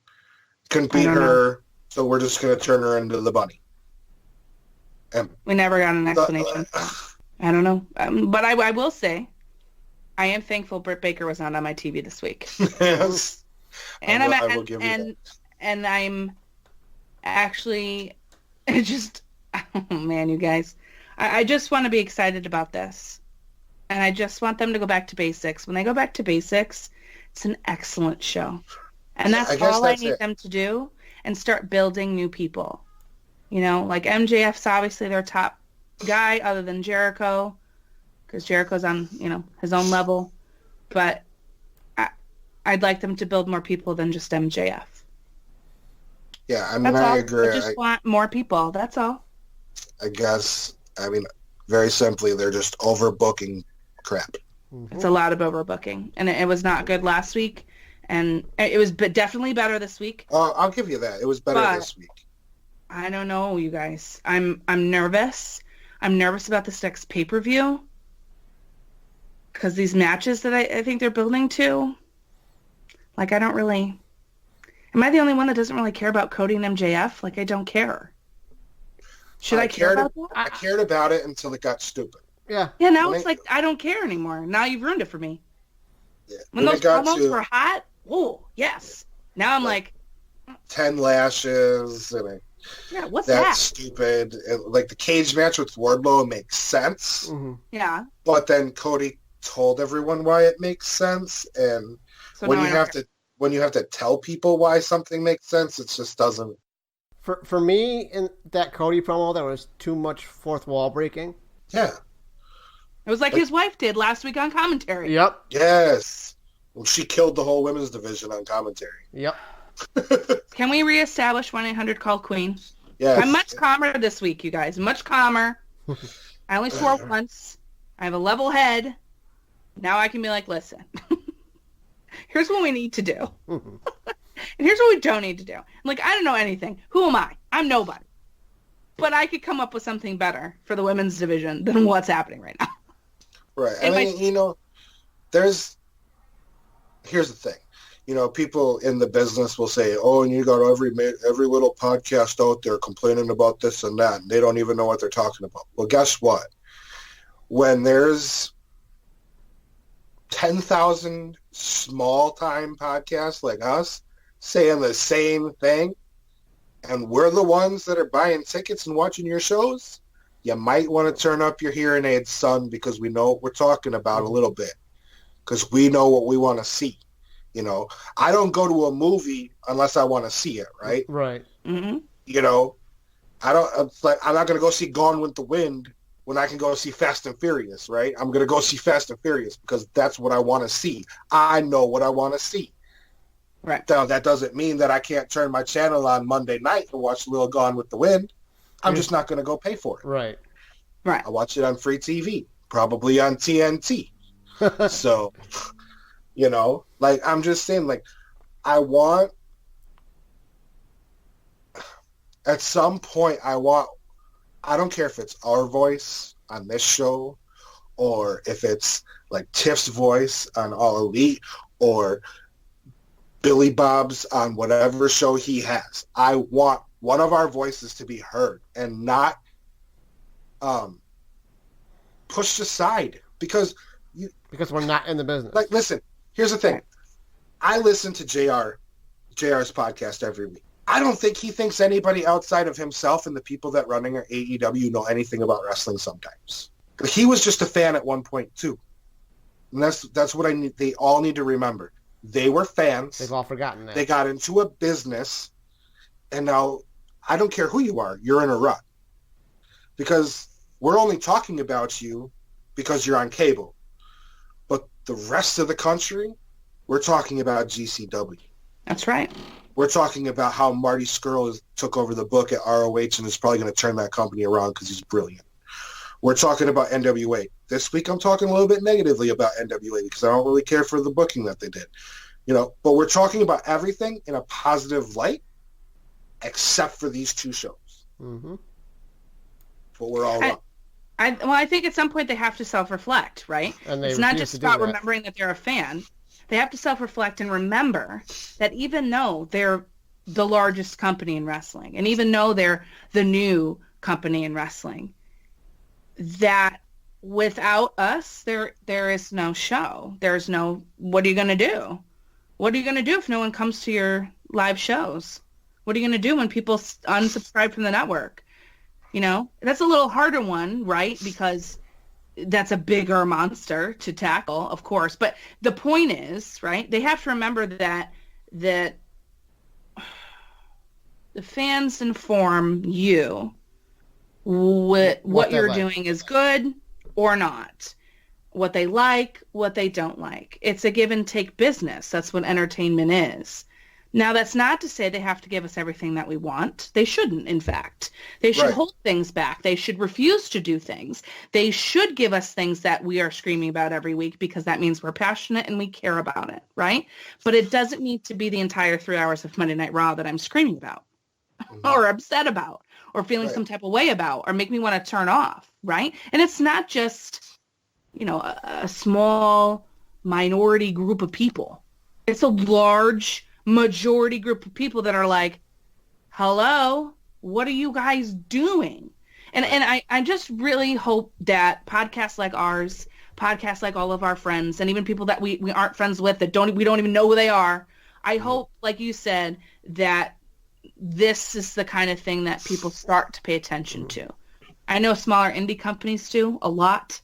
Couldn't beat her, so we're just going to turn her into the bunny. And we never got an explanation. I don't know. But I will say, I am thankful Britt Baker was not on my TV this week. Yes. And and I'm actually just, oh man, you guys, I just want to be excited about this, and I just want them to go back to basics. When they go back to basics, it's an excellent show, and that's all I need them to do, and start building new people. You know, like MJF's obviously their top guy, other than Jericho, because Jericho's on, you know, his own level, but I'd like them to build more people than just MJF. Yeah, I mean, I agree. I just want more people. That's all. I guess, I mean, very simply, they're just overbooking crap. It's a lot of overbooking, and it was not good last week, and it was definitely better this week. I'll give you that. It was better this week. I don't know, you guys. I'm nervous. I'm nervous about this next pay-per-view because these matches that I think they're building to, like, I don't really... Am I the only one that doesn't really care about Cody and MJF? Like, I don't care. Should I care about that? I cared about it until it got stupid. Yeah. Yeah, now it's like, I don't care anymore. Now you've ruined it for me. Yeah. When those promos were hot, oh, yes. Now I'm like 10 lashes and what's that? That's stupid. And, like, the cage match with Wardlow makes sense. Mm-hmm. Yeah. But then Cody told everyone why it makes sense, and so when you have to tell people why something makes sense, it just doesn't. For me, in that Cody promo, there was too much fourth wall breaking. Yeah. It was like his wife did last week on commentary. Yep. Yes. Well, she killed the whole women's division on commentary. Yep. Can we reestablish 1-800-CALL-QUEEN? Yes. I'm much calmer this week, you guys. Much calmer. I only swore once. I have a level head. Now I can be like, listen, here's what we need to do. And here's what we don't need to do. I'm like, I don't know anything. Who am I? I'm nobody. But I could come up with something better for the women's division than what's happening right now. Right. I mean, you know, here's the thing. You know, people in the business will say, oh, and you got every little podcast out there complaining about this and that, and they don't even know what they're talking about. Well, guess what? When there's 10,000 small-time podcasts like us saying the same thing, and we're the ones that are buying tickets and watching your shows, you might want to turn up your hearing aids, son, because we know what we're talking about a little bit, because we know what we want to see. You know, I don't go to a movie unless I want to see it, right? Right. Mm-hmm. You know, I'm not going to go see Gone with the Wind when I can go see Fast and Furious, right? I'm going to go see Fast and Furious because that's what I want to see. I know what I want to see. Right. Now, that doesn't mean that I can't turn my channel on Monday night and watch a little Gone with the Wind. I'm just not going to go pay for it. Right. Right. I watch it on free TV, probably on TNT. So, you know, like, I'm just saying, like, at some point, I don't care if it's our voice on this show or if it's like Tiff's voice on All Elite or Billy Bob's on whatever show he has. I want one of our voices to be heard and not pushed aside because we're not in the business. Like, listen, here's the thing. I listen to JR's podcast every week. I don't think he thinks anybody outside of himself and the people that running AEW know anything about wrestling sometimes. He was just a fan at one point too. And that's what they all need to remember. They were fans. They've all forgotten that. They got into a business, and now I don't care who you are, you're in a rut. Because we're only talking about you because you're on cable. But the rest of the country, we're talking about GCW. That's right. We're talking about how Marty Scurll took over the book at ROH and is probably going to turn that company around because he's brilliant. We're talking about NWA. This week I'm talking a little bit negatively about NWA because I don't really care for the booking that they did. You know, but we're talking about everything in a positive light except for these two shows. Mm-hmm. But we're all wrong. I think at some point they have to self-reflect, right? And it's not just about remembering that they're a fan. They have to self-reflect and remember that even though they're the largest company in wrestling, and even though they're the new company in wrestling, that without us, there is no show. There's no, what are you going to do? What are you going to do if no one comes to your live shows? What are you going to do when people unsubscribe from the network? You know, that's a little harder one, right? Because that's a bigger monster to tackle, of course. But the point is, right, they have to remember that the fans inform you what you're doing is good or not. What they like, what they don't like. It's a give and take business. That's what entertainment is. Now, that's not to say they have to give us everything that we want. They shouldn't, in fact. They should hold things back. They should refuse to do things. They should give us things that we are screaming about every week because that means we're passionate and we care about it, right? But it doesn't need to be the entire 3 hours of Monday Night Raw that I'm screaming about or upset about or feeling some type of way about or make me want to turn off, right? And it's not just, you know, a small minority group of people. It's a large majority group of people that are like, hello, what are you guys doing? And I just really hope that podcasts like ours, podcasts like all of our friends, and even people that we aren't friends with, that we don't even know who they are, I hope, like you said, that this is the kind of thing that people start to pay attention to. I know smaller indie companies do a lot.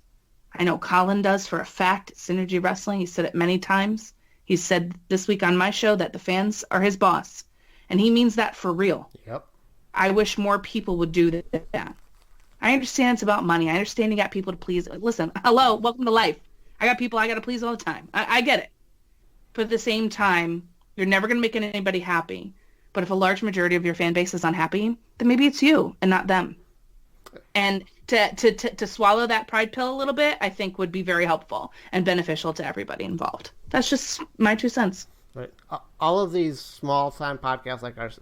I know Colin does for a fact at Synergy Wrestling. He said it many times. He said this week on my show that the fans are his boss. And he means that for real. Yep. I wish more people would do that. I understand it's about money. I understand you got people to please. Listen, hello, welcome to life. I got people I got to please all the time. I get it. But at the same time, you're never going to make anybody happy. But if a large majority of your fan base is unhappy, then maybe it's you and not them. And to swallow that pride pill a little bit, I think would be very helpful and beneficial to everybody involved. That's just my 2 cents. Right. All of these small-time podcasts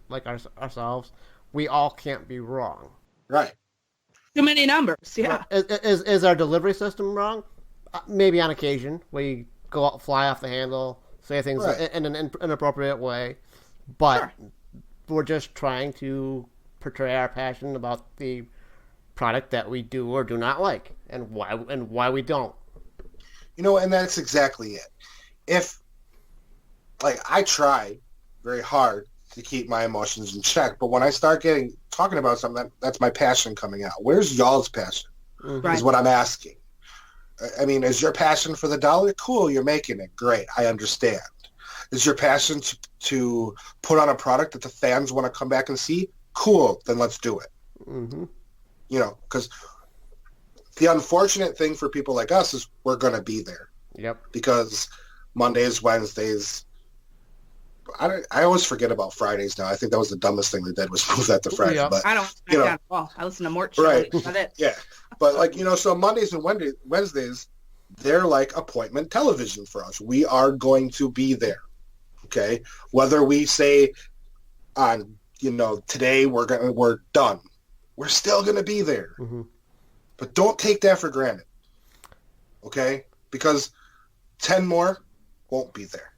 like ourselves, we all can't be wrong. Right. Too many numbers, yeah. Is our delivery system wrong? Maybe on occasion. We go out, fly off the handle, say things in an inappropriate way. But we're just trying to portray our passion about the product that we do or do not like, and why we don't. You know, and that's exactly it. If, like, I try very hard to keep my emotions in check. But when I start talking about something, that's my passion coming out. Where's y'all's passion? Right. Is what I'm asking. I mean, is your passion for the dollar? Cool, you're making it. Great, I understand. Is your passion to put on a product that the fans want to come back and see? Cool, then let's do it. Mm-hmm. You know, because the unfortunate thing for people like us is we're going to be there. Yep. Because Mondays, Wednesdays, I always forget about Fridays now. I think that was the dumbest thing they did was move that to Friday. Yeah. But I don't you know, at all. I listen to Mort show. right. That's it. Yeah. But like, you know, so Mondays and Wednesdays, they're like appointment television for us. We are going to be there. Okay. Whether we say on, you know, today we're done. We're still going to be there. Mm-hmm. But don't take that for granted. Okay? Because 10 more won't be there.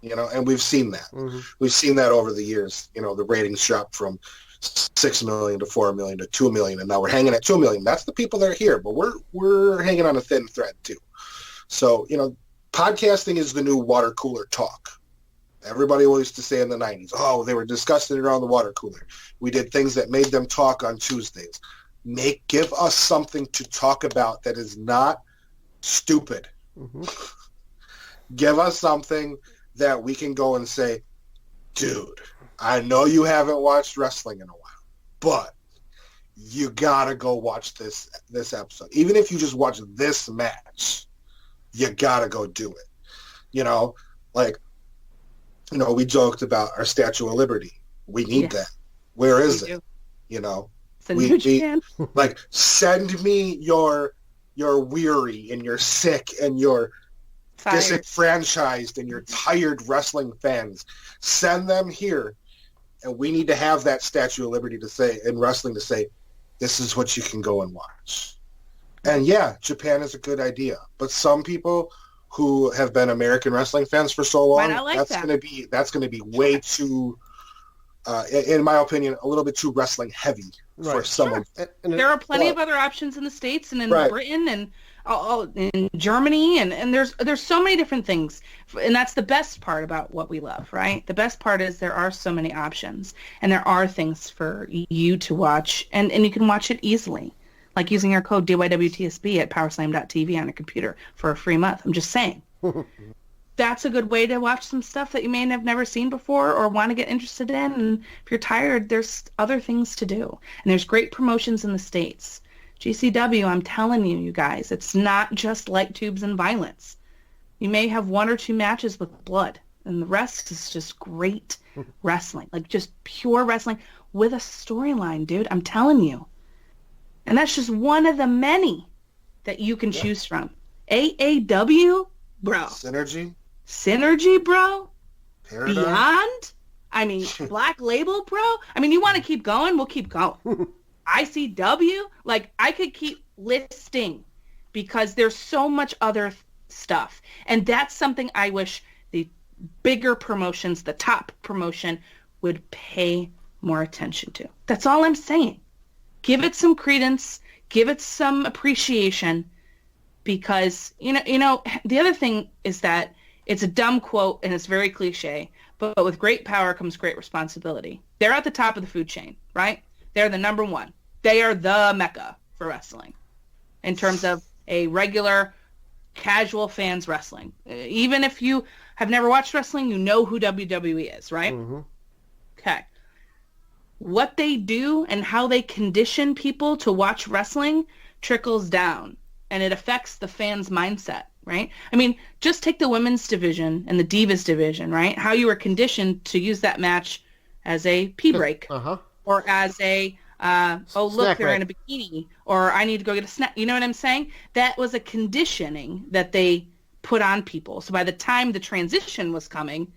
You know, and we've seen that. Mm-hmm. We've seen that over the years. You know, the ratings dropped from 6 million to 4 million to 2 million, and now we're hanging at 2 million. That's the people that are here, but we're hanging on a thin thread too. So, you know, podcasting is the new water cooler talk. Everybody used to say in the 90s, oh, they were discussing it around the water cooler. We did things that made them talk on Tuesdays. Give us something to talk about that is not stupid. Mm-hmm. Give us something that we can go and say, dude, I know you haven't watched wrestling in a while, but you gotta go watch this episode. Even if you just watch this match, you gotta go do it. You know, like, you know, we joked about our Statue of Liberty. We need that. Where is it? You know, like, send me your weary and your sick and your disenfranchised and your tired wrestling fans. Send them here, and we need to have that Statue of Liberty to say in wrestling to say, this is what you can go and watch. And yeah, Japan is a good idea, but some people who have been American wrestling fans for so long, that's going to be way too, in my opinion, a little bit too wrestling heavy for someone. There are plenty of other options in the States and in Britain and in Germany, and there's so many different things, and that's the best part about what we love, right? The best part is there are so many options, and there are things for you to watch, and you can watch it easily, like using our code DYWTSB at powerslam.tv on your computer for a free month. I'm just saying. That's a good way to watch some stuff that you may have never seen before or want to get interested in. And if you're tired, there's other things to do. And there's great promotions in the States. GCW, I'm telling you guys, it's not just light tubes and violence. You may have 1 or 2 matches with blood, and the rest is just great wrestling, like just pure wrestling with a storyline, dude. I'm telling you. And that's just one of the many that you can choose from. AAW, bro. Synergy, bro. Paradigm. Beyond. I mean, Black Label, bro. I mean, you want to keep going? We'll keep going. ICW, like, I could keep listing because there's so much other stuff. And that's something I wish the bigger promotions, the top promotion, would pay more attention to. That's all I'm saying. Give it some credence, give it some appreciation, because, you know, the other thing is that it's a dumb quote and it's very cliche, but with great power comes great responsibility. They're at the top of the food chain, right? They're the number one. They are the mecca for wrestling in terms of a regular, casual fans wrestling. Even if you have never watched wrestling, you know who WWE is, right? Mm-hmm. Okay. What they do and how they condition people to watch wrestling trickles down, and it affects the fans' mindset, right? I mean, just take the women's division and the Divas division, right? How you were conditioned to use that match as a pee break or as a, look, snack they're break. in a bikini, or I need to go get a snack. You know what I'm saying? That was a conditioning that they put on people. So by the time the transition was coming,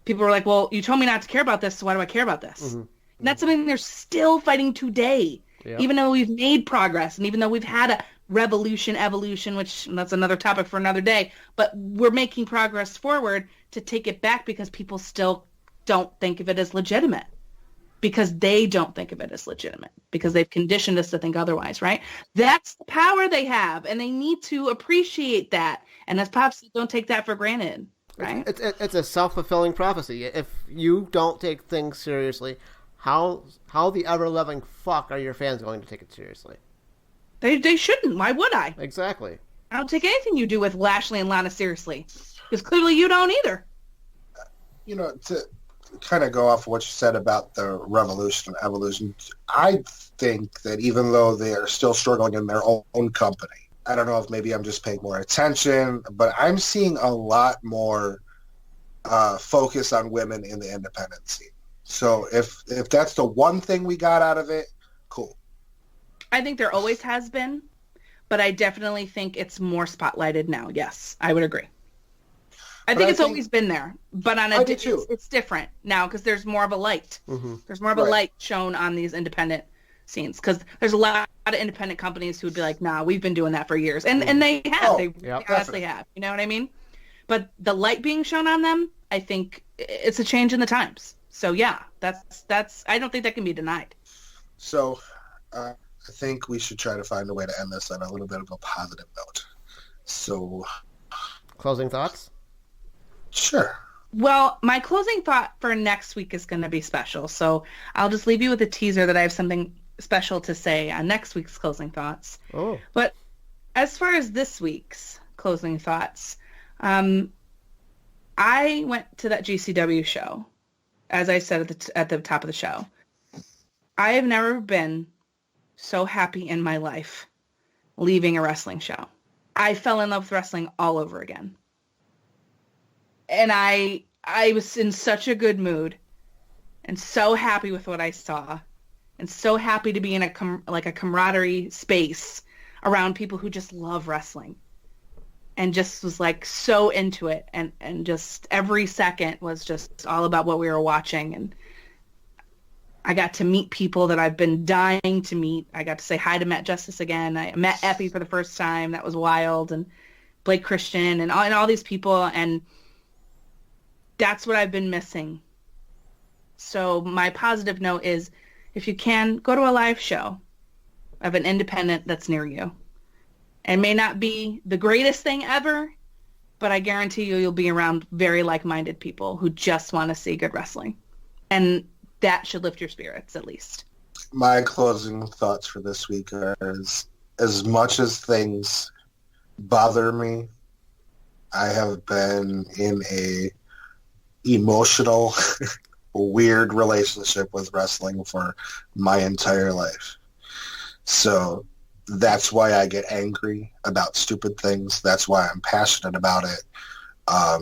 people were like, well, you told me not to care about this, so why do I care about this? Mm-hmm. And that's something they're still fighting today, even though we've made progress and even though we've had a evolution, which that's another topic for another day, but we're making progress forward to take it back because people still don't think of it as legitimate, because they don't think of it as legitimate, because they've conditioned us to think otherwise, right? That's the power they have, and they need to appreciate that. And as Pops said, don't take that for granted. right? It's a self-fulfilling prophecy. If you don't take things seriously, how the ever-loving fuck are your fans going to take it seriously? They shouldn't. Why would I? Exactly. I don't take anything you do with Lashley and Lana seriously. Because clearly you don't either. To kind of go off what you said about the revolution and evolution, I think that even though they are still struggling in their own company, I don't know if maybe I'm just paying more attention, but I'm seeing a lot more focus on women in the independent scene. So if that's the one thing we got out of it, cool. I think there always has been, but I definitely think it's more spotlighted now. Yes, I would agree. I think it's always been there, but it's different now because there's more of a light. Mm-hmm. There's more of a light shown on these independent scenes because there's a lot of independent companies who would be like, nah, we've been doing that for years. And they have. They honestly have. You know what I mean? But the light being shown on them, I think it's a change in the times. So, yeah, that's I don't think that can be denied. So I think we should try to find a way to end this on a little bit of a positive note. So, closing thoughts? Sure. Well, my closing thought for next week is going to be special. So I'll just leave you with a teaser that I have something special to say on next week's closing thoughts. Oh. But as far as this week's closing thoughts, I went to that GCW show, as I said at the top of the show. I have never been so happy in my life leaving a wrestling show. I fell in love with wrestling all over again. And I was in such a good mood and so happy with what I saw and so happy to be in a camaraderie space around people who just love wrestling and just was like so into it. And just every second was just all about what we were watching. And I got to meet people that I've been dying to meet. I got to say hi to Matt Justice again. I met Effie for the first time. That was wild. And Blake Christian and all these people. And that's what I've been missing. So my positive note is, if you can, go to a live show of an independent that's near you. It may not be the greatest thing ever, but I guarantee you'll be around very like-minded people who just want to see good wrestling. And that should lift your spirits, at least. My closing thoughts for this week are as much as things bother me, I have been in a emotional, weird relationship with wrestling for my entire life. So that's why I get angry about stupid things. That's why I'm passionate about it. I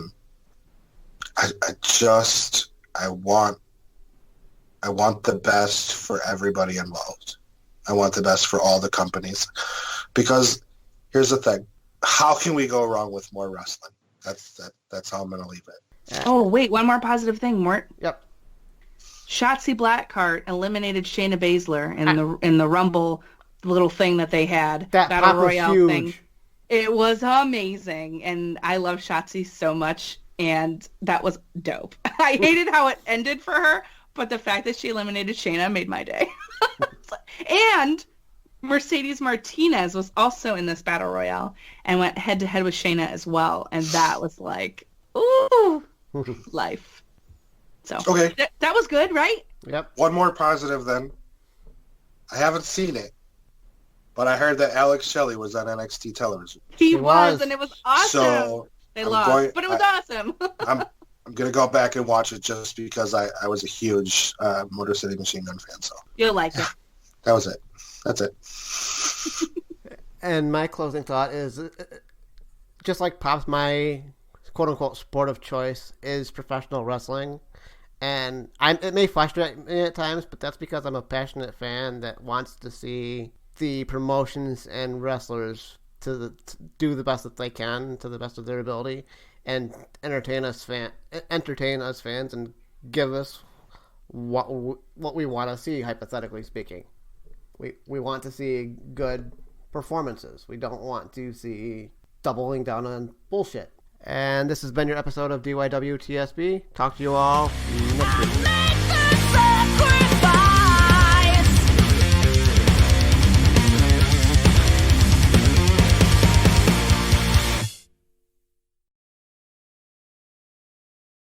want the best for everybody involved. I want the best for all the companies. Because here's the thing. How can we go wrong with more wrestling? That's how I'm going to leave it. Oh, wait, one more positive thing, Mort. Yep. Shotzi Blackheart eliminated Shayna Baszler in the Rumble little thing that they had. That Battle Royale huge. thing. It was amazing, and I love Shotzi so much, and that was dope. I hated how it ended for her, but the fact that she eliminated Shayna made my day. And Mercedes Martinez was also in this Battle Royale and went head-to-head with Shayna as well, and that was like, ooh, life. So okay, that was good, right? Yep. One more positive then. I haven't seen it, but I heard that Alex Shelley was on NXT television. He was, and it was awesome. So they lost, but it was awesome. I'm going to go back and watch it just because I was a huge Motor City Machine Gun fan. So you'll like it. That was it. That's it. And my closing thought is, just like Pops, my quote-unquote sport of choice is professional wrestling. And it may frustrate me at times, but that's because I'm a passionate fan that wants to see the promotions and wrestlers to do the best that they can to the best of their ability and entertain us fans and give us what we want to see, hypothetically speaking. We want to see good performances. We don't want to see doubling down on bullshit. And this has been your episode of DYWTSB. Talk to you all next week.